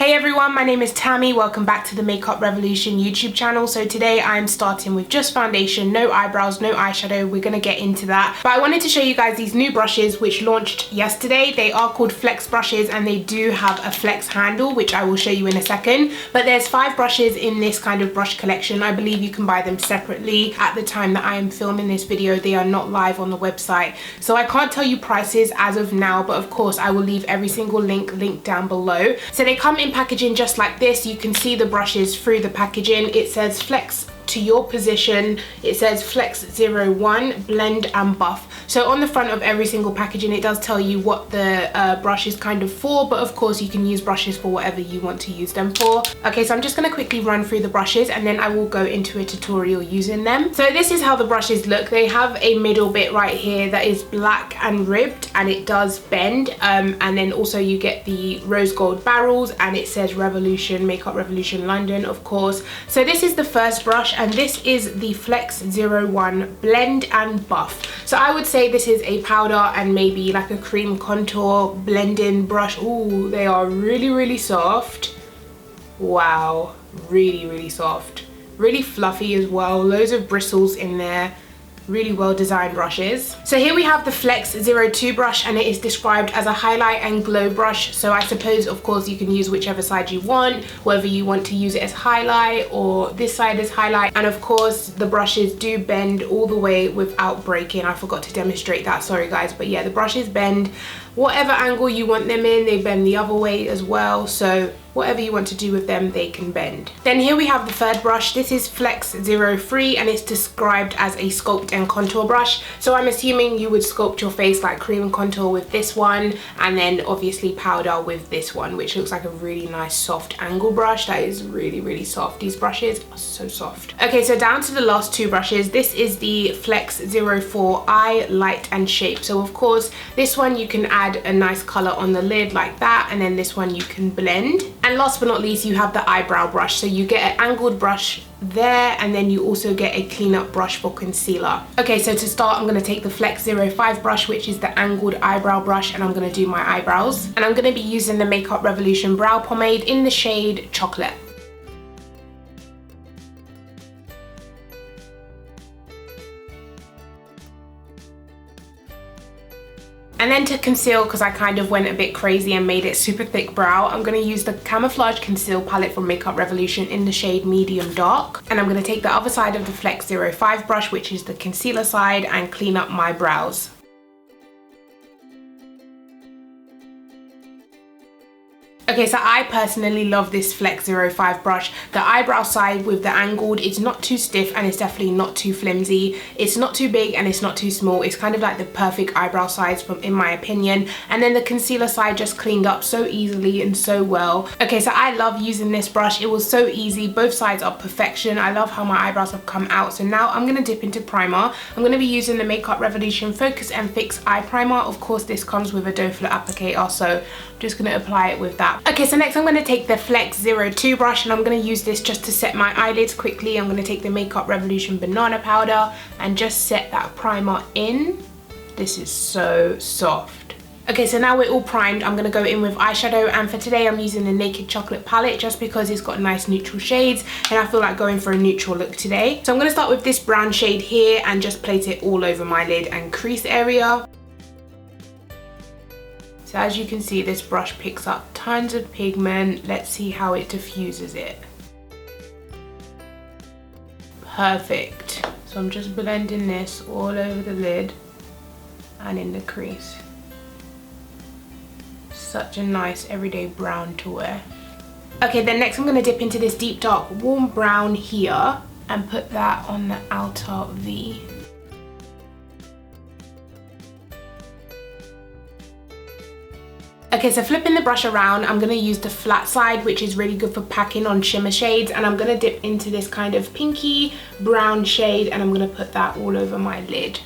Hey everyone, my name is Tammy. Welcome back to the Makeup Revolution YouTube channel. So today I'm starting with just foundation, no eyebrows, no eyeshadow. We're gonna get into that. But I wanted to show you guys these new brushes which launched yesterday. They are called flex brushes and they do have a flex handle, which I will show you in a second. But there's 5 brushes in this kind of brush collection. I believe you can buy them separately. At the time that I am filming this video, they are not live on the website. So I can't tell you prices as of now, but of course I will leave every single link down below. So they come in packaging just like this. You can see the brushes through the packaging. It says flex to your position. It says flex 01 blend and buff. So on the front of every single packaging it does tell you what the brush is kind of for, but of course you can use brushes for whatever you want to use them for. Okay, so I'm just going to quickly run through the brushes and then I will go into a tutorial using them. So this is how the brushes look. They have a middle bit right here that is black and ribbed and it does bend, and then also you get the rose gold barrels and it says Revolution, Makeup Revolution London, of course. So this is the first brush and this is the Flex 01 blend and buff. So I would say this is a powder and maybe like a cream contour blending brush. Ooh, they are really soft. Wow, really soft, really fluffy as well, loads of bristles in there. Really well designed brushes. So here we have the Flex 02 brush and it is described as a highlight and glow brush. So I suppose of course you can use whichever side you want, whether you want to use it as highlight or this side as highlight. And of course the brushes do bend all the way without breaking. I forgot to demonstrate that, sorry guys, but yeah, the brushes bend whatever angle you want them in. They bend the other way as well, so whatever you want to do with them, they can bend. Then here we have the third brush. This is Flex 03 and it's described as a sculpt and contour brush. So I'm assuming you would sculpt your face like cream and contour with this one, and then obviously powder with this one, which looks like a really nice soft angle brush. That is really soft. These brushes are so soft. Okay, so down to the last 2 brushes. This is the Flex 04 Eye Light and Shape. So of course this one you can add a nice color on the lid like that, and then this one you can blend. And last but not least, you have the eyebrow brush. So you get an angled brush there, and then you also get a cleanup brush for concealer. Okay, so to start, I'm going to take the Flex 05 brush, which is the angled eyebrow brush, and I'm going to do my eyebrows. And I'm going to be using the Makeup Revolution brow pomade in the shade Chocolate. And then to conceal, because I kind of went a bit crazy and made it super thick brow, I'm going to use the Camouflage Conceal palette from Makeup Revolution in the shade Medium Dark. And I'm going to take the other side of the Flex 05 brush, which is the concealer side, and clean up my brows. Okay, so I personally love this Flex 05 brush. The eyebrow side with the angled, it's not too stiff and it's definitely not too flimsy. It's not too big and it's not too small. It's kind of like the perfect eyebrow size in my opinion. And then the concealer side just cleaned up so easily and so well. Okay, so I love using this brush. It was so easy. Both sides are perfection. I love how my eyebrows have come out. So now I'm going to dip into primer. I'm going to be using the Makeup Revolution Focus and Fix Eye Primer. Of course, this comes with a doe foot applicator, so I'm just going to apply it with that. Okay, so next I'm going to take the Flex 02 brush and I'm going to use this just to set my eyelids quickly. I'm going to take the Makeup Revolution banana powder and just set that primer in. This is so soft. Okay, so now we're all primed. I'm going to go in with eyeshadow, and for today I'm using the Naked Chocolate palette just because it's got nice neutral shades and I feel like going for a neutral look today. So I'm going to start with this brown shade here and just place it all over my lid and crease area. So as you can see, this brush picks up tons of pigment. Let's see how it diffuses it. Perfect. So I'm just blending this all over the lid and in the crease. Such a nice everyday brown to wear. Okay, then next I'm going to dip into this deep dark warm brown here and put that on the outer V. Okay, so flipping the brush around, I'm going to use the flat side, which is really good for packing on shimmer shades, and I'm going to dip into this kind of pinky brown shade and I'm going to put that all over my lid.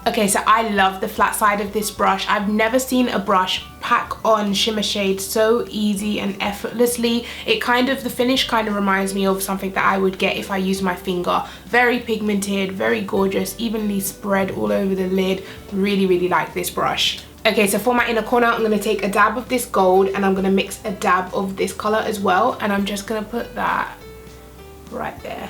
Okay, so I love the flat side of this brush. I've never seen a brush pack on shimmer shade so easy and effortlessly. The finish kind of reminds me of something that I would get if I use my finger. Very pigmented, very gorgeous, evenly spread all over the lid. Really like this brush. Okay, so for my inner corner, I'm going to take a dab of this gold and I'm going to mix a dab of this color as well, and I'm just going to put that right there.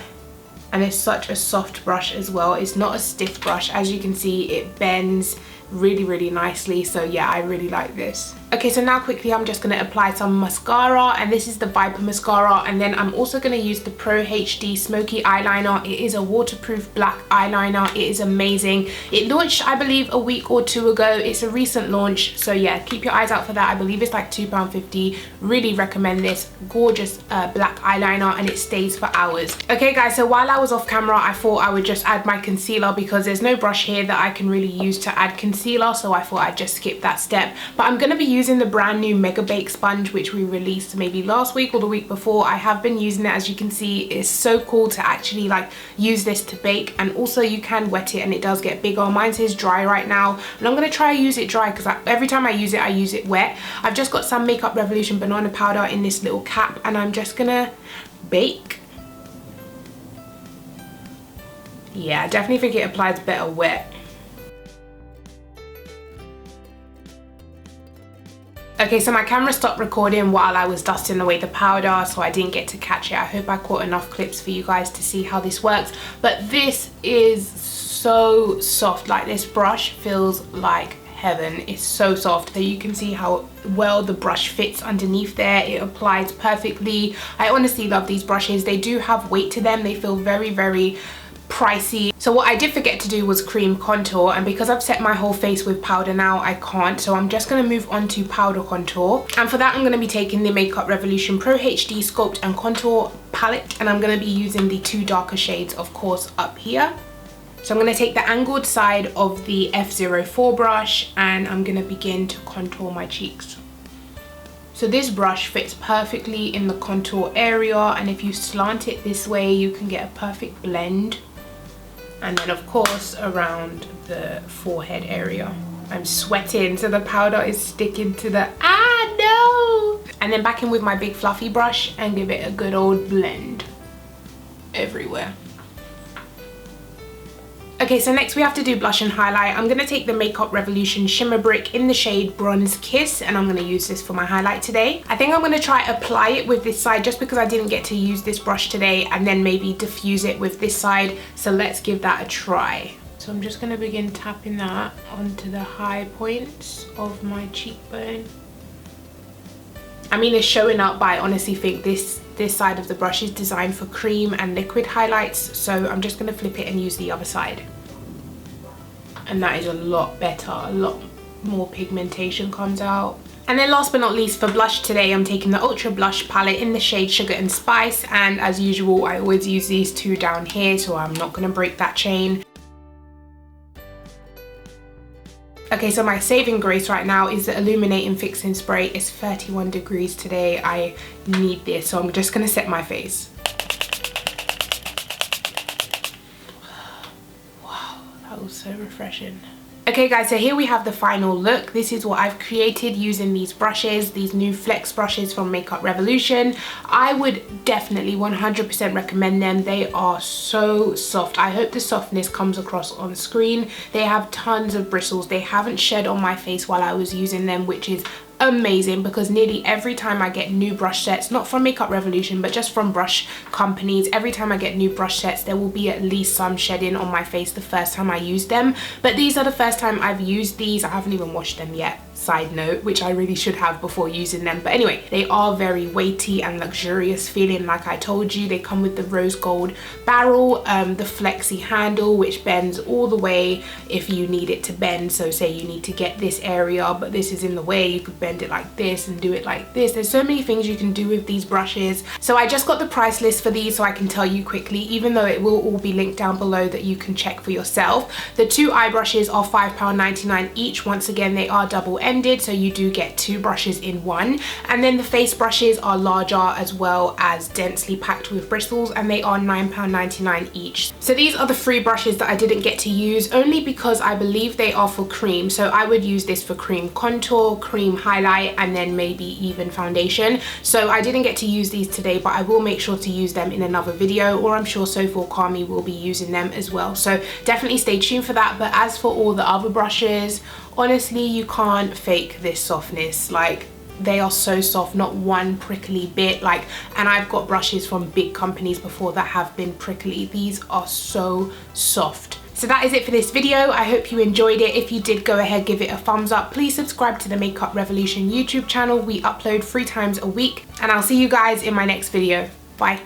And it's such a soft brush as well. It's not a stiff brush. As you can see, it bends really nicely. So yeah, I really like this. Okay, so now quickly I'm just going to apply some mascara, and this is the Viper mascara, and then I'm also going to use the Pro HD Smoky Eyeliner. It is a waterproof black eyeliner. It is amazing. It launched, I believe, a week or two ago. It's a recent launch, so yeah, keep your eyes out for that. I believe it's like £2.50. Really recommend this gorgeous black eyeliner, and it stays for hours. Okay guys, so while I was off camera, I thought I would just add my concealer because there's no brush here that I can really use to add concealer, so I thought I'd just skip that step. But I'm going to be using the brand new Mega Bake sponge, which we released maybe last week or the week before. I have been using it. As you can see, it's so cool to actually like use this to bake, and also you can wet it and it does get bigger. Mine says dry right now, and I'm going to try to use it dry because every time I use it wet. I've just got some Makeup Revolution banana powder in this little cap, and I'm just gonna bake. Yeah, I definitely think it applies better wet. Okay, so my camera stopped recording while I was dusting away the powder, so I didn't get to catch it. I hope I caught enough clips for you guys to see how this works. But this is so soft. Like, this brush feels like heaven. It's so soft that you can see how well the brush fits underneath there. It applies perfectly. I honestly love these brushes. They do have weight to them. They feel very pricey. So what I did forget to do was cream contour, and because I've set my whole face with powder now, I can't. So I'm just going to move on to powder contour, and for that I'm going to be taking the Makeup Revolution Pro HD Sculpt and Contour palette, and I'm going to be using the two darker shades, of course, up here. So I'm going to take the angled side of the F04 brush, and I'm going to begin to contour my cheeks. So this brush fits perfectly in the contour area, and if you slant it this way, you can get a perfect blend. And then of course around the forehead area. I'm sweating, so the powder is sticking to the, no! And then back in with my big fluffy brush and give it a good old blend everywhere. Okay, so next we have to do blush and highlight. I'm going to take the Makeup Revolution Shimmer Brick in the shade Bronze Kiss, and I'm going to use this for my highlight today. I think I'm going to try apply it with this side just because I didn't get to use this brush today, and then maybe diffuse it with this side. So let's give that a try. So I'm just going to begin tapping that onto the high points of my cheekbone. I mean, it's showing up, but I honestly think this side of the brush is designed for cream and liquid highlights, so I'm just going to flip it and use the other side. And that is a lot better, a lot more pigmentation comes out. And then last but not least, for blush today, I'm taking the Ultra Blush palette in the shade Sugar and Spice, and as usual, I always use these two down here, so I'm not going to break that chain. Okay, so my saving grace right now is the Illuminating Fixing Spray. It's 31 degrees today. I need this, so I'm just gonna set my face. Wow, that was so refreshing. Okay guys, so here we have the final look. This is what I've created using these brushes, these new flex brushes from Makeup Revolution. I would definitely 100% recommend them. They are so soft. I hope the softness comes across on screen. They have tons of bristles. They haven't shed on my face while I was using them, which is amazing because nearly every time I get new brush sets, not from Makeup Revolution but just from brush companies, every time I get new brush sets there will be at least some shedding on my face the first time I use them. But these are the first time I've used these. I haven't even washed them yet, side note, which I really should have before using them. But anyway, they are very weighty and luxurious feeling. Like I told you, they come with the rose gold barrel, the flexi handle which bends all the way if you need it to bend. So say you need to get this area but this is in the way, you could bend it like this and do it like this. There's so many things you can do with these brushes. So I just got the price list for these so I can tell you quickly, even though it will all be linked down below that you can check for yourself. The two eye brushes are £5.99 each. Once again, they are double-ended. ended, so you do get 2 brushes in one. And then the face brushes are larger as well as densely packed with bristles, and they are £9.99 each. So these are the 3 brushes that I didn't get to use, only because I believe they are for cream. So I would use this for cream contour, cream highlight, and then maybe even foundation. So I didn't get to use these today, but I will make sure to use them in another video, or I'm sure So4Kami will be using them as well. So definitely stay tuned for that. But as for all the other brushes, honestly, you can't fake this softness. Like, they are so soft, not one prickly bit. Like, and I've got brushes from big companies before that have been prickly. These are so soft. So that is it for this video. I hope you enjoyed it. If you did, go ahead, give it a thumbs up. Please subscribe to the Makeup Revolution YouTube channel. We upload 3 times a week, and I'll see you guys in my next video. Bye.